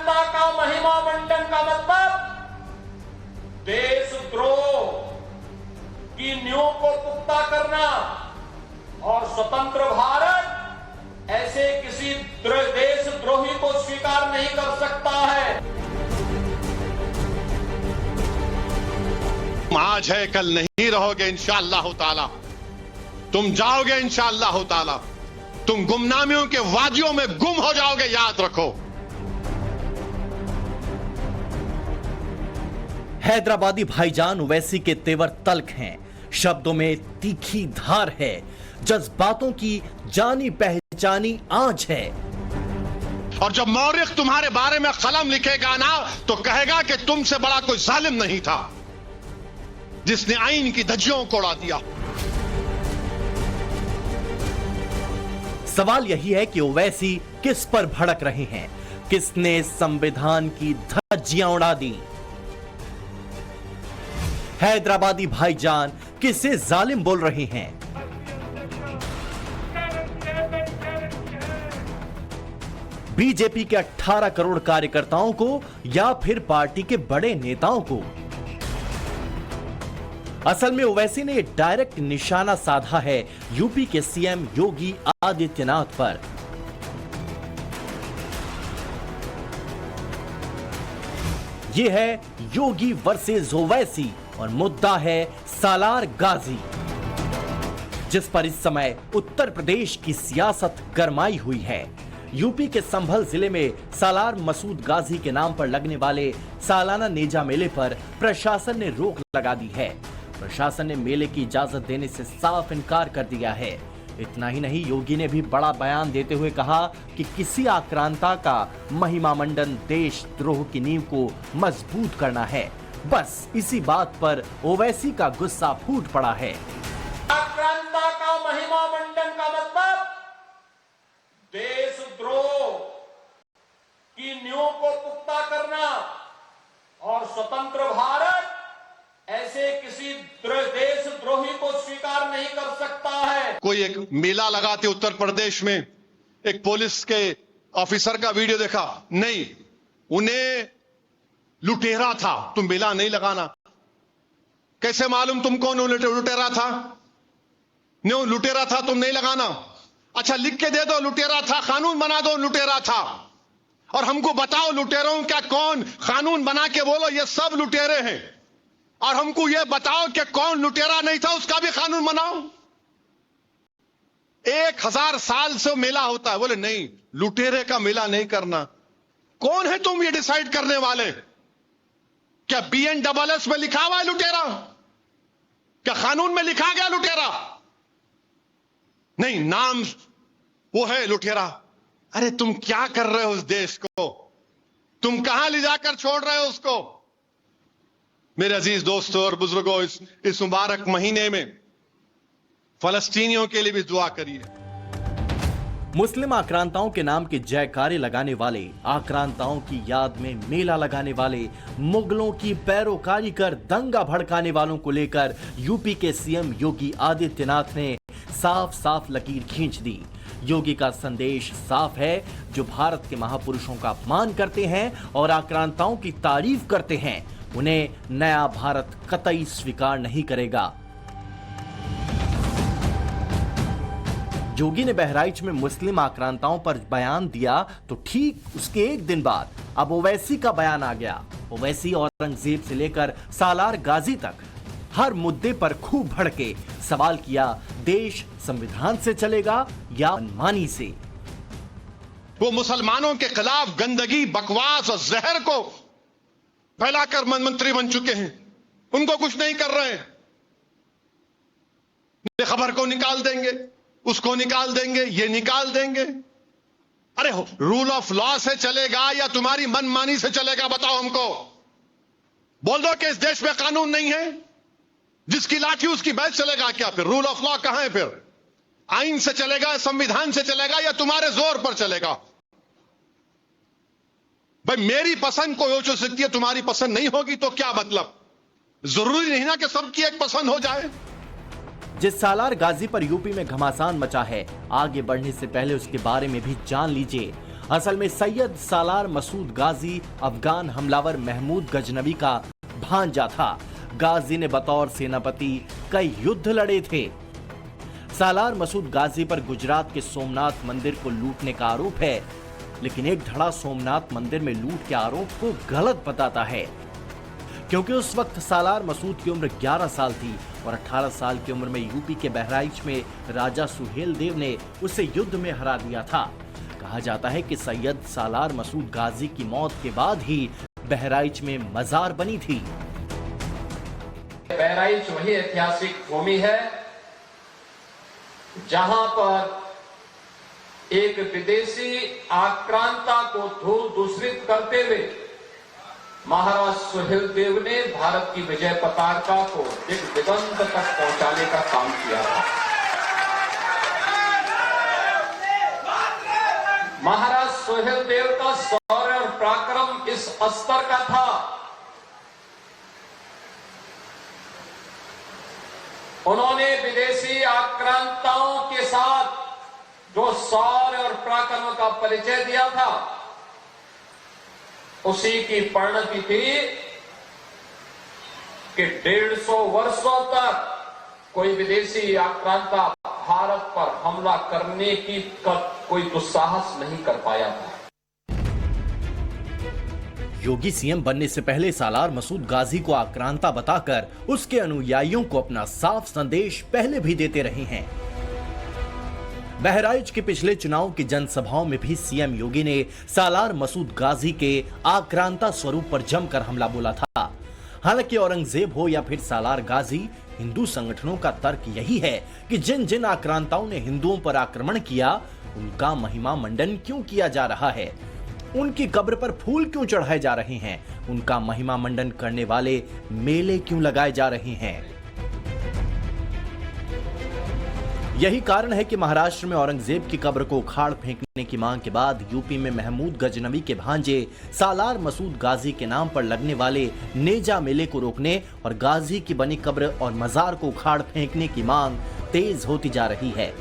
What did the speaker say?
आक्रांता का महिमा मंडन का मतलब देशद्रोह की नींव को पुख्ता करना और स्वतंत्र भारत ऐसे किसी देशद्रोही को स्वीकार नहीं कर सकता है। आज है कल नहीं रहोगे इंशाअल्लाह ताला, तुम जाओगे इंशाअल्लाह ताला, तुम गुमनामियों के वादियों में गुम हो जाओगे, याद रखो। हैदराबादी भाईजान ओवैसी के तेवर तल्ख हैं, शब्दों में तीखी धार है, जज्बातों की जानी पहचानी आंच है। और जब मौरिख तुम्हारे बारे में कलम लिखेगा ना तो कहेगा कि तुमसे बड़ा कोई जालिम नहीं था जिसने आईन की धज्जियों को उड़ा दिया। सवाल यही है कि ओवैसी किस पर भड़क रहे हैं, किसने संविधान की धज्जियां उड़ा दी। हैदराबादी भाईजान किसे जालिम बोल रहे हैं। बीजेपी के 18 करोड़ कार्यकर्ताओं को या फिर पार्टी के बड़े नेताओं को। असल में ओवैसी ने डायरेक्ट निशाना साधा है यूपी के सीएम योगी आदित्यनाथ पर। यह है योगी वर्सेस ओवैसी और मुद्दा है सालार गाजी, जिस पर इस समय उत्तर प्रदेश की सियासत गरमाई हुई है। यूपी के संभल जिले में सालार मसूद गाजी के नाम पर लगने वाले सालाना नेजा मेले पर प्रशासन ने रोक लगा दी है। प्रशासन ने मेले की इजाजत देने से साफ इनकार कर दिया है। इतना ही नहीं, योगी ने भी बड़ा बयान देते हुए कहा कि किसी आक्रांता का महिमा मंडन देशद्रोह की नींव को मजबूत करना है। बस इसी बात पर ओवैसी का गुस्सा फूट पड़ा है। आक्रांता का महिमा मंडन का मतलब देशद्रोह की नींव को पुख्ता करना और स्वतंत्र भारत ऐसे किसी देशद्रोही को स्वीकार नहीं कर सकता है। कोई एक मेला लगाते उत्तर प्रदेश में, एक पुलिस के ऑफिसर का वीडियो देखा, नहीं उन्हें लुटेरा था, तुम मेला नहीं लगाना। कैसे मालूम तुम कौन लुटेरा था? नहीं लुटेरा था, तुम नहीं लगाना। अच्छा लिख के दे दो लुटेरा था, कानून बना दो लुटेरा था, और हमको बताओ लुटेरों का कौन, कानून बना के बोलो ये सब लुटेरे हैं, और हमको ये बताओ कि कौन लुटेरा नहीं था उसका भी कानून बनाओ। 1000 साल से मेला होता है, बोले नहीं लुटेरे का मेला नहीं करना। कौन है तुम ये डिसाइड करने वाले? क्या BNSS में लिखा हुआ है लुटेरा? क्या कानून में लिखा गया लुटेरा? नहीं, नाम वो है लुटेरा। अरे तुम क्या कर रहे हो उस देश को? तुम कहां ले जाकर छोड़ रहे हो उसको? मेरे अजीज दोस्तों और बुजुर्गों, इस मुबारक महीने में फलस्तीनियों के लिए भी दुआ करिए। मुस्लिम आक्रांताओं के नाम के जयकारे लगाने वाले, आक्रांताओं की याद में मेला लगाने वाले, मुगलों की पैरोकारी कर दंगा भड़काने वालों को लेकर यूपी के सीएम योगी आदित्यनाथ ने साफ साफ लकीर खींच दी। योगी का संदेश साफ है, जो भारत के महापुरुषों का अपमान करते हैं और आक्रांताओं की तारीफ करते हैं, उन्हें नया भारत कतई स्वीकार नहीं करेगा। योगी ने बहराइच में मुस्लिम आक्रांताओं पर बयान दिया तो ठीक उसके एक दिन बाद अब ओवैसी का बयान आ गया। ओवैसी औरंगजेब से लेकर सालार गाजी तक हर मुद्दे पर खूब भड़के, सवाल किया देश संविधान से चलेगा या मनमानी से। वो मुसलमानों के खिलाफ गंदगी, बकवास और जहर को फैलाकर मंत्री बन चुके हैं, उनको कुछ नहीं कर रहे हैं। खबर को निकाल देंगे, उसको निकाल देंगे, ये निकाल देंगे। अरे रूल ऑफ लॉ से चलेगा या तुम्हारी मनमानी से चलेगा? बताओ हमको। बोल दो कि इस देश में कानून नहीं है, जिसकी लाठी उसकी बैच चलेगा क्या? फिर रूल ऑफ लॉ कहां है? फिर आइन से चलेगा, संविधान से चलेगा या तुम्हारे जोर पर चलेगा? भाई मेरी पसंद कोई हो सकती है, तुम्हारी पसंद नहीं होगी तो क्या मतलब? जरूरी नहीं ना कि सबकी एक पसंद हो जाए। जिस सालार गाजी पर यूपी में घमासान मचा है, आगे बढ़ने से पहले उसके बारे में भी जान लीजिए। असल में सैयद सालार मसूद गाजी अफगान हमलावर महमूद गजनवी का भांजा था। गाजी ने बतौर सेनापति कई युद्ध लड़े थे। सालार मसूद गाजी पर गुजरात के सोमनाथ मंदिर को लूटने का आरोप है, लेकिन एक धड़ा सोमनाथ मंदिर में लूट के आरोप को गलत बताता है, क्योंकि उस वक्त सालार मसूद की उम्र 11 साल थी और 18 साल की उम्र में यूपी के बहराइच में राजा सुहेल देव ने उसे युद्ध में हरा दिया था। कहा जाता है कि सैयद सालार मसूद गाजी की मौत के बाद ही बहराइच में मजार बनी थी। बहराइच वही ऐतिहासिक भूमि है जहां पर एक विदेशी आक्रांता को धूल दूषित करते हुए महाराज सुहेल देव ने भारत की विजय पताका को दिगंत तक पहुंचाने का काम किया था। महाराज सुहेल देव का शौर्य और पराक्रम इस स्तर का था, उन्होंने विदेशी आक्रांताओं के साथ जो शौर्य और पराक्रम का परिचय दिया था, उसी की परिणति थी कि 150 वर्षों तक कोई विदेशी आक्रांता भारत पर हमला करने की कोई दुस्साहस नहीं कर पाया था। योगी सीएम बनने से पहले सालार मसूद गाजी को आक्रांता बताकर उसके अनुयायियों को अपना साफ संदेश पहले भी देते रहे हैं। बहराइच के पिछले चुनाव की जनसभाओं में भी सीएम योगी ने सालार मसूद गाजी के आक्रांता स्वरूप पर जमकर हमला बोला था। हालांकि औरंगजेब हो या फिर सालार गाजी, हिंदू संगठनों का तर्क यही है कि जिन जिन आक्रांताओं ने हिंदुओं पर आक्रमण किया, उनका महिमा मंडन क्यों किया जा रहा है, उनकी कब्र पर फूल क्यों चढ़ाए जा रहे हैं, उनका महिमा मंडन करने वाले मेले क्यों लगाए जा रहे हैं। यही कारण है कि महाराष्ट्र में औरंगजेब की कब्र को उखाड़ फेंकने की मांग के बाद यूपी में महमूद गजनवी के भांजे सालार मसूद गाजी के नाम पर लगने वाले नेजा मेले को रोकने और गाजी की बनी कब्र और मजार को उखाड़ फेंकने की मांग तेज होती जा रही है।